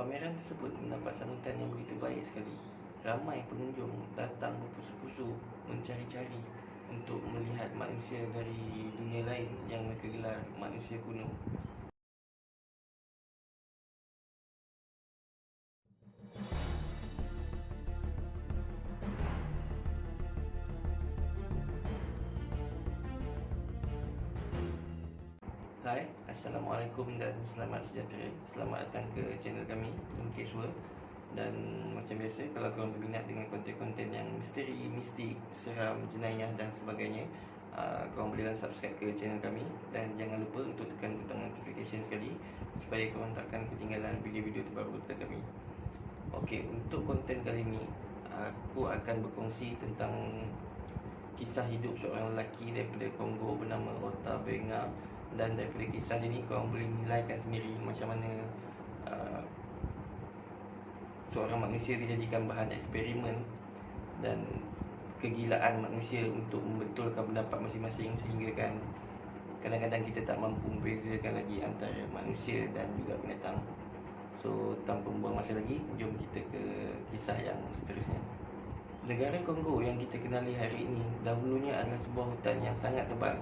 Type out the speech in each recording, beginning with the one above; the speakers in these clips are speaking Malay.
Pameran tersebut mendapat sambutan yang begitu baik sekali. Ramai pengunjung datang berpusu-pusu mencari-cari untuk melihat manusia dari dunia lain yang mereka gelar manusia kuno. Hai, Assalamualaikum dan selamat sejahtera. Selamat datang ke channel kami, Inkes World. Dan macam biasa, kalau korang berminat dengan konten-konten yang misteri, mistik, seram, jenayah dan sebagainya, korang bolehlah subscribe ke channel kami. Dan jangan lupa untuk tekan butang notification sekali supaya korang takkan ketinggalan video-video terbaru daripada kami. Okey, untuk konten kali ini, aku akan berkongsi tentang kisah hidup seorang lelaki daripada Kongo bernama Ota Benga. Dan daripada kisah dia ni, korang boleh nilaikan sendiri macam mana seorang manusia dijadikan bahan eksperimen dan kegilaan manusia untuk membetulkan pendapat masing-masing, sehingga kan kadang-kadang kita tak mampu membezakan lagi antara manusia dan juga binatang. So, tanpa membuang masa lagi, jom kita ke kisah yang seterusnya. Negara Kongo yang kita kenali hari ini dahulunya adalah sebuah hutan yang sangat tebal.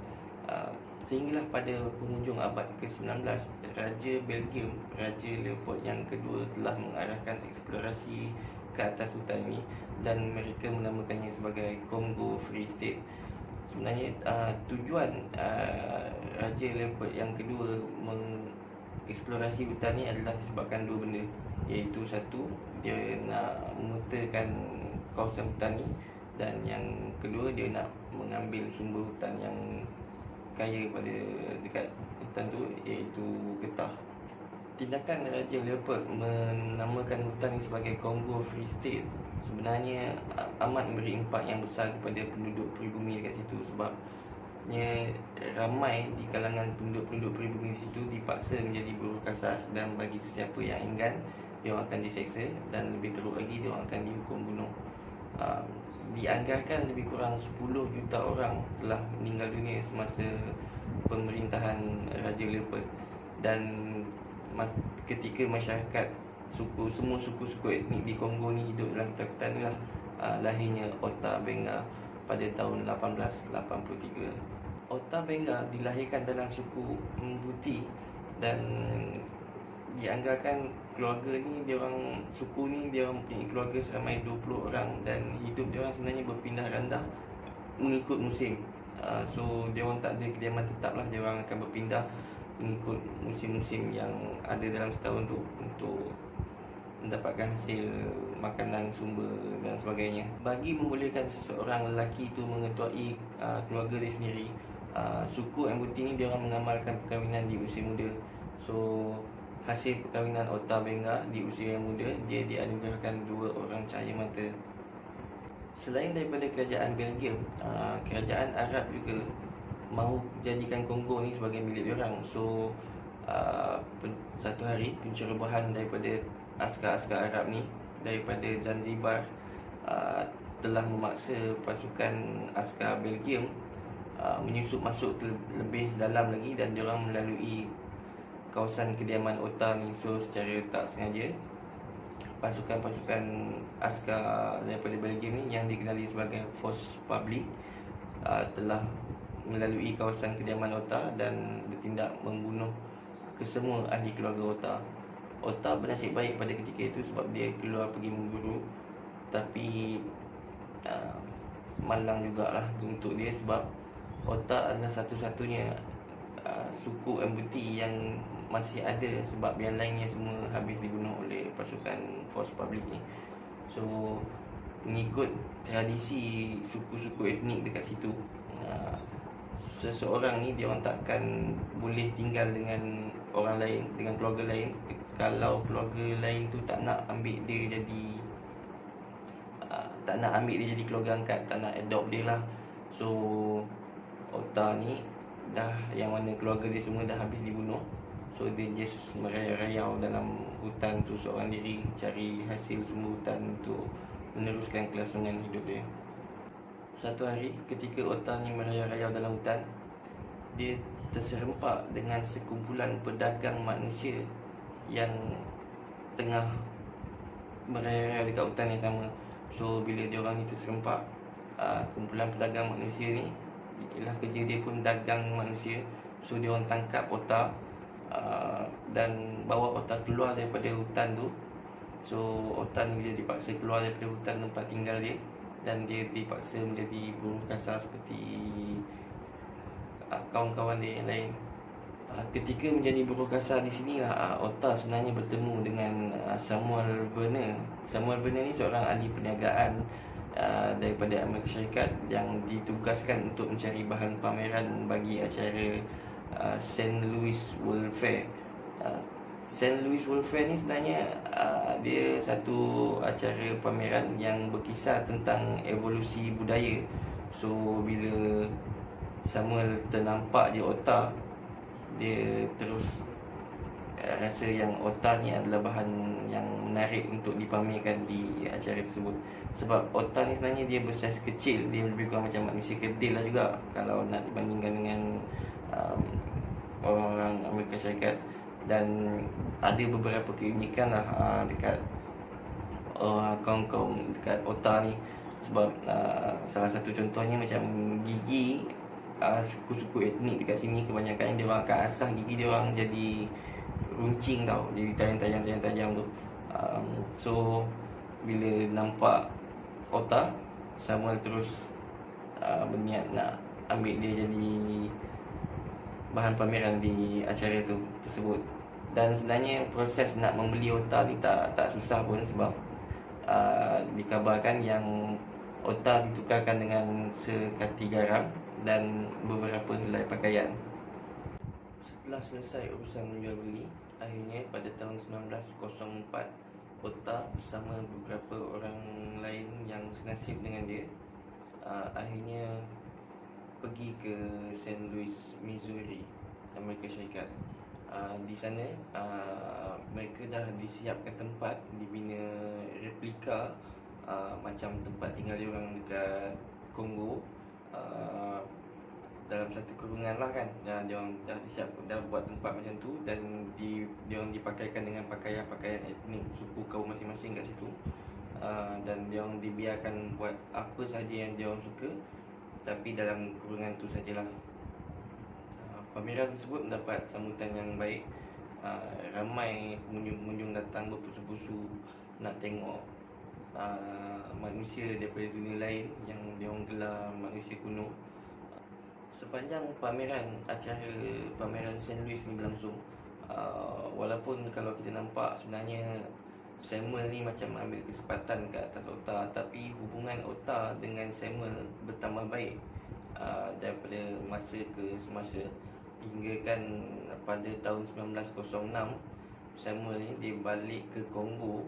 Sehinggalah pada penghujung abad ke-19, Raja Belgium, Raja Leopold yang kedua telah mengarahkan eksplorasi ke atas hutan ini dan mereka menamakannya sebagai Congo Free State. Sebenarnya tujuan Raja Leopold yang kedua mengeksplorasi hutan ini adalah disebabkan dua benda, iaitu satu, dia nak memetakan kawasan hutan ini, dan yang kedua, dia nak mengambil sumber hutan yang kaya pada dekat hutan tu, iaitu getah. Tindakan Raja Leopold menamakan hutan ini sebagai Congo Free State sebenarnya amat memberi impak yang besar kepada penduduk peribumi dekat situ, sebabnya ramai di kalangan penduduk peribumi di situ dipaksa menjadi buruh kasar, dan bagi sesiapa yang enggan, dia akan diseksa, dan lebih teruk lagi, dia akan dihukum bunuh. Dianggarkan lebih kurang 10 juta orang telah meninggal dunia semasa pemerintahan Raja Leopold. Dan ketika masyarakat semua suku-suku etnik di Kongo ni hidup dalam ketakutan, inilah lahirnya Ota Benga pada tahun 1883. Ota Benga dilahirkan dalam suku Mbuti, dan dianggarkan keluarga ni, suku ni dia orang punya keluarga seramai 20 orang, dan hidup dia orang sebenarnya berpindah randah mengikut musim. So dia orang tak ada kediaman tetap lah, dia orang akan berpindah mengikut musim-musim yang ada dalam setahun tu untuk mendapatkan hasil makanan, sumber dan sebagainya. Bagi membolehkan seseorang lelaki itu mengetuai keluarga dia sendiri, suku Mbuti ni dia orang mengamalkan perkahwinan di usia muda. So hasil perkahwinan Ota Benga di usia yang muda, dia dianugerahkan 2 orang cahaya mata. Selain daripada kerajaan Belgium, kerajaan Arab juga mahu jadikan Kongo ni sebagai milik diorang. So satu hari pencerobohan daripada askar-askar Arab ni daripada Zanzibar telah memaksa pasukan askar Belgium menyusup masuk lebih dalam lagi, dan diorang melalui kawasan kediaman Ota ni. So secara tak sengaja, pasukan-pasukan askar daripada Belgium ni yang dikenali sebagai Force Publique telah melalui kawasan kediaman Ota dan bertindak membunuh kesemua ahli keluarga Ota. Ota bernasib baik pada ketika itu sebab dia keluar pergi memburu, tapi malang jugalah untuk dia, sebab Ota adalah satu-satunya suku Mbuti yang masih ada, sebab yang lainnya semua habis dibunuh oleh pasukan Force Publique ni. So mengikut tradisi suku-suku etnik dekat situ, seseorang ni dia orang takkan boleh tinggal dengan orang lain, dengan keluarga lain, kalau keluarga lain tu tak nak ambil dia jadi keluarga angkat, tak nak adopt dia lah. So Ota ni yang mana keluarga dia semua dah habis dibunuh, so dia just merayau-rayau dalam hutan tu seorang diri, cari hasil sumber hutan untuk meneruskan kelangsungan hidup dia. Satu hari ketika Ota ni merayau-rayau dalam hutan, dia terserempak dengan sekumpulan pedagang manusia yang tengah beraya dekat hutan yang sama. So bila dia orang ni terserempak, kumpulan pedagang manusia ni, ialah kerja dia pun dagang manusia. So dia orang tangkap otar, dan bawa otar keluar daripada hutan tu. So otar ni dia dipaksa keluar daripada hutan tempat tinggal dia, dan dia dipaksa menjadi buruh kasar seperti kawan-kawan dia yang lain. Ketika menjadi buruh kasar di sinilah otar sebenarnya bertemu dengan Samuel Burner. Samuel Burner ni seorang ahli perniagaan daripada Amerika Syarikat yang ditugaskan untuk mencari bahan pameran bagi acara St. Louis World Fair. St. Louis World Fair ni sebenarnya dia satu acara pameran yang berkisah tentang evolusi budaya. So bila Samuel ternampak je otar, dia terus rasa yang otar ni adalah bahan yang menarik untuk dipamerkan di acara tersebut. Sebab otar ni sebenarnya dia bersaiz kecil, dia lebih kurang macam manusia kedil lah juga kalau nak dibandingkan dengan orang Amerika Syarikat. Dan ada beberapa keunikan lah dekat kaum-kaum dekat otar ni. Sebab salah satu contohnya macam gigi suku-suku etnik dekat sini kebanyakan dia orang akan asah gigi dia orang jadi runcing tau, jadi tajam-tajam tu. So bila nampak otar, Samuel terus berniat nak ambil dia jadi bahan pameran di acara tersebut. Dan sebenarnya proses nak membeli otar ni tak susah pun, sebab dikabarkan yang otar ditukarkan dengan sekati garam dan beberapa helai pakaian. Setelah selesai urusan menjual beli, akhirnya pada tahun 1904, otar bersama beberapa orang lain yang senasib dengan dia akhirnya pergi ke St. Louis, Missouri, Amerika Syarikat. Di sana mereka dah disiapkan tempat, dibina replika macam tempat tinggal dia orang dekat Kongo, dalam satu kurungan lah kan. Dan dia orang dah buat tempat macam tu, dan dia orang dipakaikan dengan pakaian etnik suku kaum masing-masing kat situ. Dan dia orang dibiarkan buat apa saja yang dia orang suka, tapi dalam kurungan tu sajalah. Pameran tersebut mendapat sambutan yang baik. Ramai pengunjung-pengunjung datang berpusu-pusu nak tengok manusia daripada dunia lain yang dia orang gelar manusia kuno. Sepanjang acara pameran St. Louis ni berlangsung, walaupun kalau kita nampak sebenarnya Samuel ni macam ambil kesempatan ke atas otar, tapi hubungan otar dengan Samuel bertambah baik daripada masa ke semasa, hingga kan pada tahun 1906 Samuel ni dia balik ke Kongo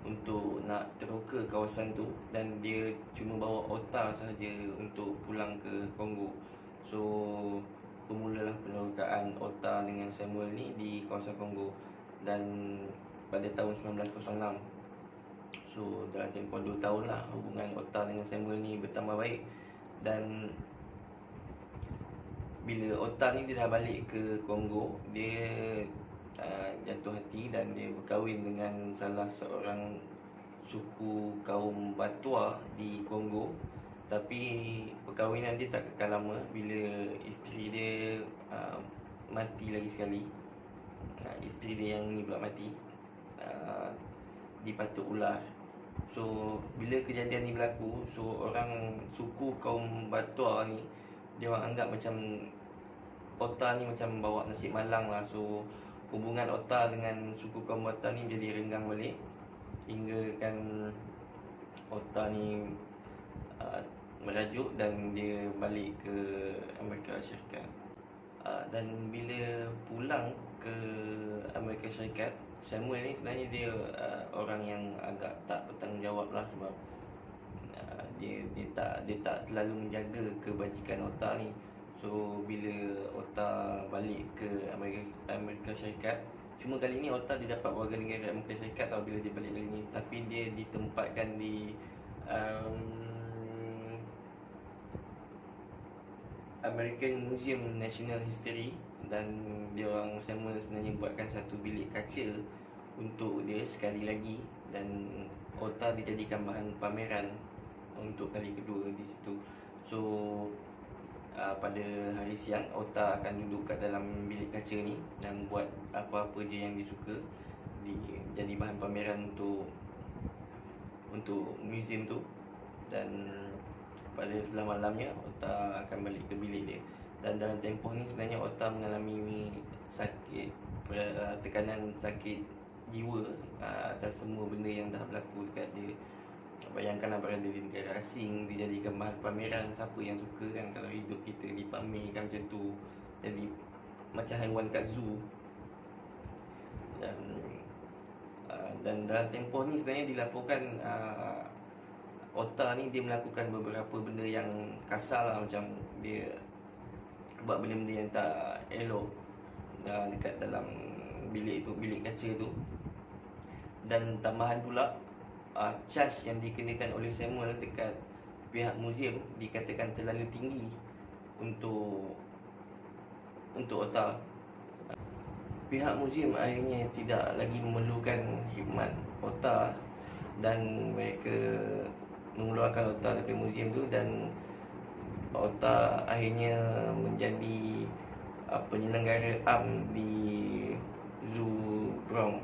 untuk nak teroka kawasan tu, dan dia cuma bawa otar sahaja untuk pulang ke Kongo. So bermulalah penerokaan otar dengan Samuel ni di kawasan Kongo, dan pada tahun 1906. So dalam tempoh 2 tahun lah hubungan otar dengan Samuel ni bertambah baik. Dan bila otar ni dia dah balik ke Kongo, dia jatuh hati dan dia berkahwin dengan salah seorang suku kaum Batua di Kongo. Tapi perkahwinan dia tak kekal lama bila isteri dia mati lagi sekali. Isteri dia yang ni pula mati, dipatuk ular. So bila kejadian ni berlaku, so orang suku kaum Batua ni dia orang anggap macam otar ni macam bawa nasib malang lah. So hubungan otar dengan suku kaum Batua ni jadi renggang balik, hingga kan otar ni merajuk dan dia balik ke Amerika Syarikat. Dan bila pulang ke Amerika Syarikat, Samuel ni sebenarnya dia orang yang agak tak bertanggungjawab lah, sebab dia tak terlalu menjaga kebajikan otar ni. So bila otar balik ke Amerika Syarikat, cuma kali ni otar dia dapat warga negara Amerika Syarikat tau bila dia balik kali ni, tapi dia ditempatkan di American Museum National History. Dan dia orang Samuel sebenarnya buatkan satu bilik kaca untuk dia sekali lagi, dan Ota dijadikan bahan pameran untuk kali kedua di situ. So pada hari siang Ota akan duduk kat dalam bilik kaca ni dan buat apa-apa je yang dia suka, jadi bahan pameran untuk museum tu. Dan pada sebelah malamnya Ota akan balik ke bilik dia. Dan dalam tempoh ni sebenarnya Ota mengalami sakit, tekanan sakit jiwa atas semua benda yang dah berlaku dekat dia. Bayangkanlah berada di negara asing, dijadikan bahan pameran. Siapa yang suka kan kalau hidup kita dipamerkan macam tu, jadi macam haiwan kat zoo. Dan dalam tempoh ni sebenarnya dilaporkan Ota ni dia melakukan beberapa benda yang kasar lah. Macam dia buat benda-benda yang tak elok dekat dalam bilik tu, bilik kaca tu. Dan tambahan pula charge yang dikenakan oleh Samuel dekat pihak museum dikatakan terlalu tinggi untuk Ota. Pihak museum akhirnya tidak lagi memerlukan khidmat Ota dan mereka mengeluarkan Ota dari museum tu, dan Ota akhirnya menjadi penyelenggara am di Zoo Bronx.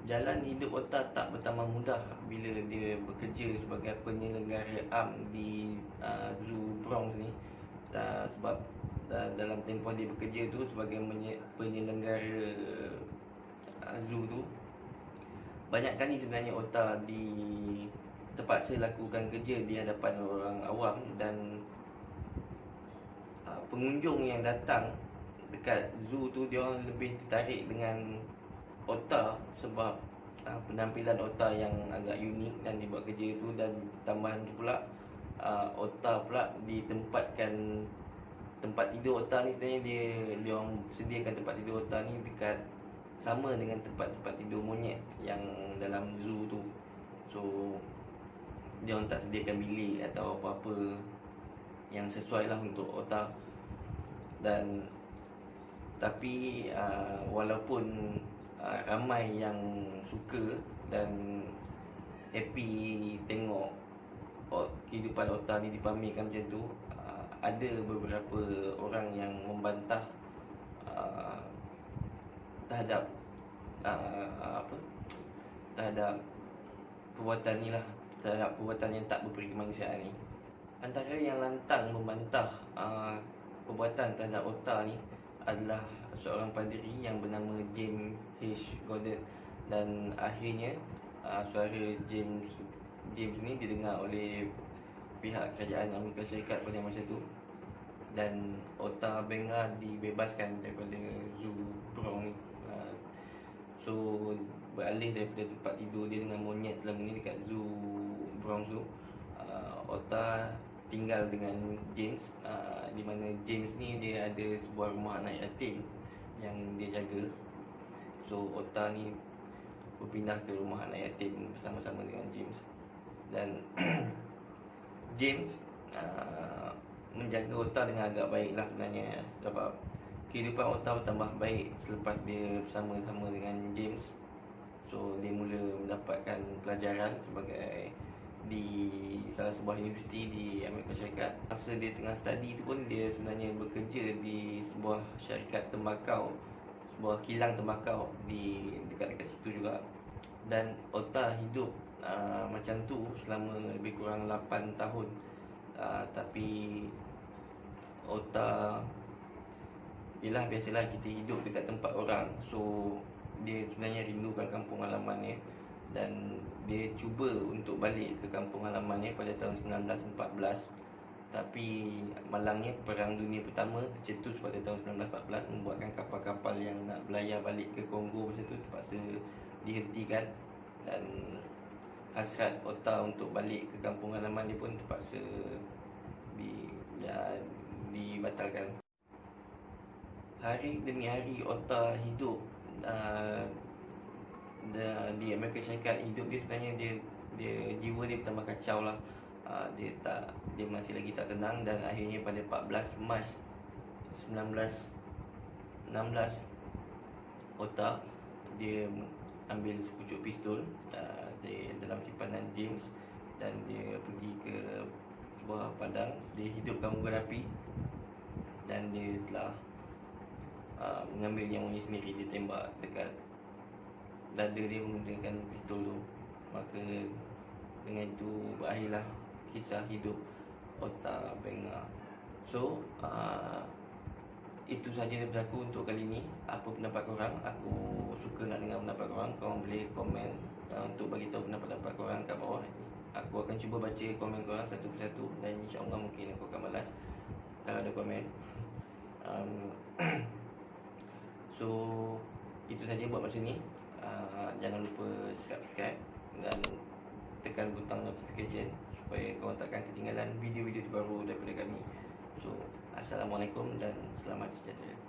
Jalan hidup Ota tak bertambah mudah bila dia bekerja sebagai penyelenggara am di Zoo Bronx ni. Sebab dalam tempoh dia bekerja tu sebagai penyelenggara zoo tu, banyak kali sebenarnya Ota terpaksa lakukan kerja di hadapan orang awam, dan pengunjung yang datang dekat zoo tu dia orang lebih tertarik dengan Ota sebab penampilan Ota yang agak unik dan dia buat kerja tu. Dan tambahan tu pula Ota pula ditempatkan, tempat tidur Ota ni sebenarnya dia orang sediakan tempat tidur Ota ni dekat sama dengan tempat-tempat tidur monyet yang dalam zoo tu. So dia orang tak sediakan bilik atau apa-apa yang sesuai lah untuk Ota. Dan tapi walaupun ramai yang suka dan happy tengok kehidupan Ota ni dipamerkan macam tu, ada beberapa orang yang membantah terhadap terhadap perbuatan ni lah, terhadap perbuatan yang tak berperi kemanusiaan ni. Antara yang lantang membantah perbuatan terhadap Ota ni adalah seorang padri yang bernama James H. Gordon. Dan akhirnya suara James ni didengar oleh pihak kerajaan Amerika Syarikat pada masa tu, dan Ota Benga dibebaskan daripada Zoo Bronx ni. So beralih daripada tempat tidur dia dengan monyet selama ni dekat Zoo Bronx tu, Ota tinggal dengan James, di mana James ni dia ada sebuah rumah anak yatim yang dia jaga. So Ota ni berpindah ke rumah anak yatim bersama-sama dengan James. Dan James menjaga Ota dengan agak baik lah sebenarnya, sebab kehidupan Ota bertambah baik selepas dia bersama-sama dengan James. So dia mula mendapatkan pelajaran sebagai di salah sebuah universiti di Amerika Syarikat. Masa dia tengah study tu pun dia sebenarnya bekerja di sebuah syarikat tembakau, sebuah kilang tembakau di dekat-dekat situ juga. Dan Ota hidup macam tu selama lebih kurang 8 tahun. Tapi Ota, yelah biasalah kita hidup dekat tempat orang, so dia sebenarnya rindukan kampung halamannya, dan dia cuba untuk balik ke kampung halamannya pada tahun 1914. Tapi malangnya Perang Dunia Pertama tercetus pada tahun 1914, membuatkan kapal-kapal yang nak berlayar balik ke Kongo masa tu terpaksa dihentikan, dan hasrat Ota untuk balik ke kampung halaman dia pun terpaksa dibatalkan. Hari demi hari Ota hidup di Amerika Syarikat. Hidup dia sebenarnya dia jiwa dia bertambah kacau lah. Dia masih lagi tak tenang, dan akhirnya pada 14 Mac 1916 otak. Dia ambil sepucuk pistol dalam simpanan James, dan dia pergi ke sebuah padang. Dia hidupkan unggun api dan dia telah mengambil nyawanya sendiri. Dia tembak dekat dada dia menggunakan pistol tu. Maka dengan itu berakhirlah kisah hidup Ota Benga. So itu sahaja daripada aku untuk kali ni. Apa pendapat korang? Aku suka nak dengar pendapat korang. Korang boleh komen untuk bagi tahu pendapat-pendapat korang kat bawah. Aku akan cuba baca komen korang satu persatu, dan insya-Allah mungkin aku akan balas kalau ada komen. So itu saja buat masa ni. Jangan lupa subscribe dan tekan butang notification supaya korang takkan ketinggalan video-video terbaru daripada kami. So assalamualaikum dan selamat sejahtera.